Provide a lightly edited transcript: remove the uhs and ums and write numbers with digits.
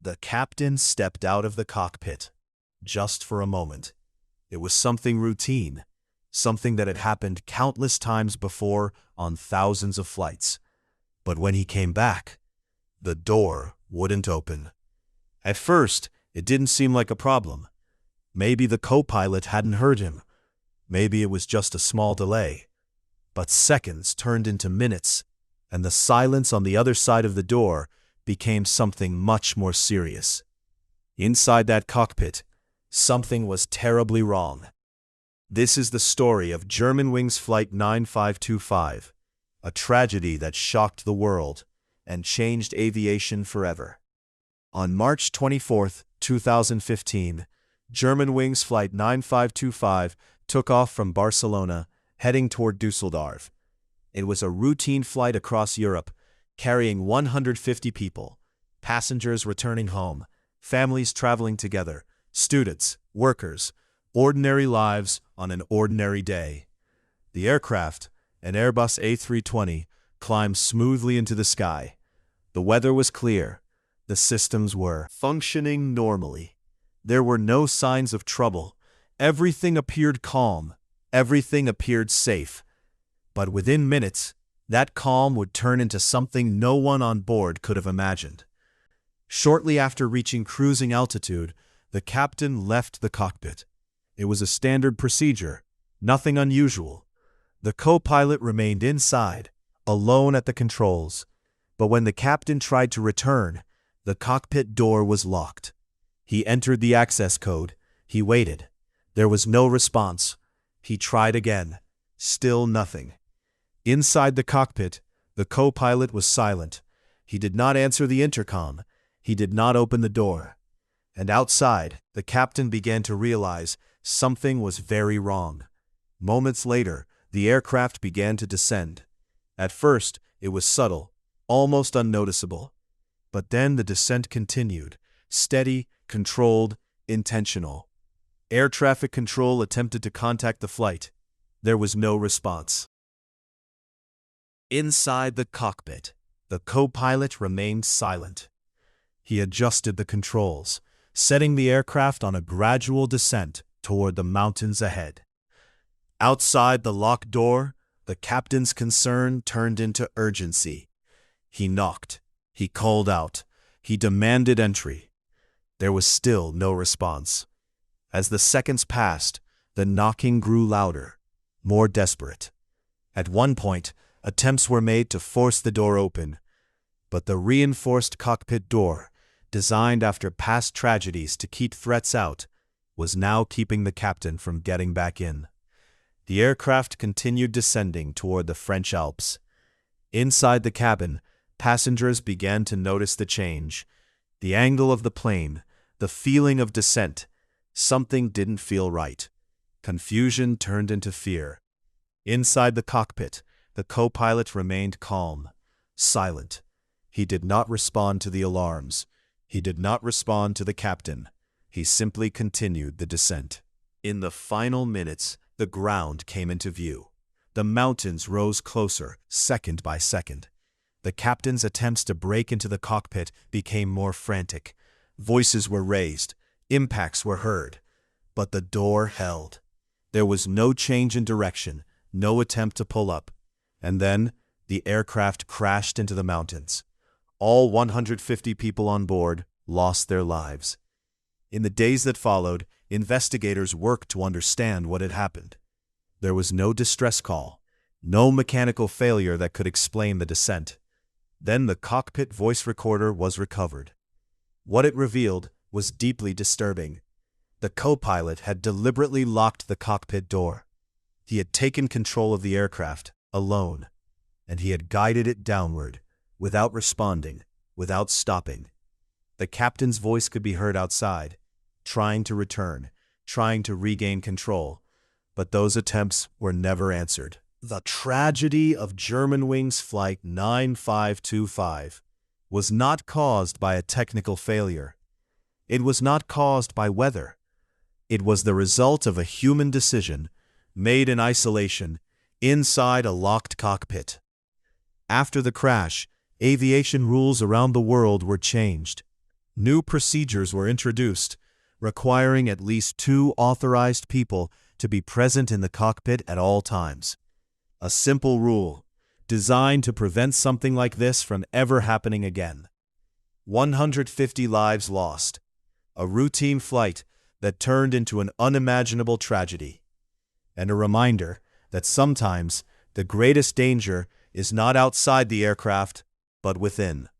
The captain stepped out of the cockpit, just for a moment. It was something routine, something that had happened countless times before on thousands of flights. But when he came back, the door wouldn't open. At first, it didn't seem like a problem. Maybe the co-pilot hadn't heard him. Maybe it was just a small delay. But seconds turned into minutes, and the silence on the other side of the door became something much more serious. Inside that cockpit, something was terribly wrong. This is the story of Germanwings Flight 9525, a tragedy that shocked the world and changed aviation forever. On March 24, 2015, Germanwings Flight 9525 took off from Barcelona, heading toward Düsseldorf. It was a routine flight across Europe, carrying 150 people, passengers returning home, families traveling together, students, workers, ordinary lives on an ordinary day. The aircraft, an Airbus A320, climbed smoothly into the sky. The weather was clear. The systems were functioning normally. There were no signs of trouble. Everything appeared calm. Everything appeared safe. But within minutes, that calm would turn into something no one on board could have imagined. Shortly after reaching cruising altitude, the captain left the cockpit. It was a standard procedure, nothing unusual. The co-pilot remained inside, alone at the controls. But when the captain tried to return, the cockpit door was locked. He entered the access code. He waited. There was no response. He tried again. Still nothing. Inside the cockpit, the co-pilot was silent. He did not answer the intercom. He did not open the door. And outside, the captain began to realize something was very wrong. Moments later, the aircraft began to descend. At first, it was subtle, almost unnoticeable. But then the descent continued, steady, controlled, intentional. Air traffic control attempted to contact the flight. There was no response. Inside the cockpit, the co-pilot remained silent. He adjusted the controls, setting the aircraft on a gradual descent toward the mountains ahead. Outside the locked door, the captain's concern turned into urgency. He knocked. He called out. He demanded entry. There was still no response. As the seconds passed, the knocking grew louder, more desperate. At one point, attempts were made to force the door open, but the reinforced cockpit door, designed after past tragedies to keep threats out, was now keeping the captain from getting back in. The aircraft continued descending toward the French Alps. Inside the cabin, passengers began to notice the change. The angle of the plane, the feeling of descent. Something didn't feel right. Confusion turned into fear. Inside the cockpit, the co-pilot remained calm, silent. He did not respond to the alarms. He did not respond to the captain. He simply continued the descent. In the final minutes, the ground came into view. The mountains rose closer, second by second. The captain's attempts to break into the cockpit became more frantic. Voices were raised. Impacts were heard. But the door held. There was no change in direction, no attempt to pull up. And then, the aircraft crashed into the mountains. All 150 people on board lost their lives. In the days that followed, investigators worked to understand what had happened. There was no distress call, no mechanical failure that could explain the descent. Then the cockpit voice recorder was recovered. What it revealed was deeply disturbing. The co-pilot had deliberately locked the cockpit door. He had taken control of the aircraft, alone, and he had guided it downward, without responding, without stopping. The captain's voice could be heard outside, trying to return, trying to regain control, but those attempts were never answered. The tragedy of Germanwings Flight 9525 was not caused by a technical failure. It was not caused by weather. It was the result of a human decision made in isolation inside a locked cockpit. After the crash, aviation rules around the world were changed. New procedures were introduced, requiring at least 2 authorized people to be present in the cockpit at all times. A simple rule, designed to prevent something like this from ever happening again. 150 lives lost. A routine flight that turned into an unimaginable tragedy. And a reminder that sometimes the greatest danger is not outside the aircraft, but within.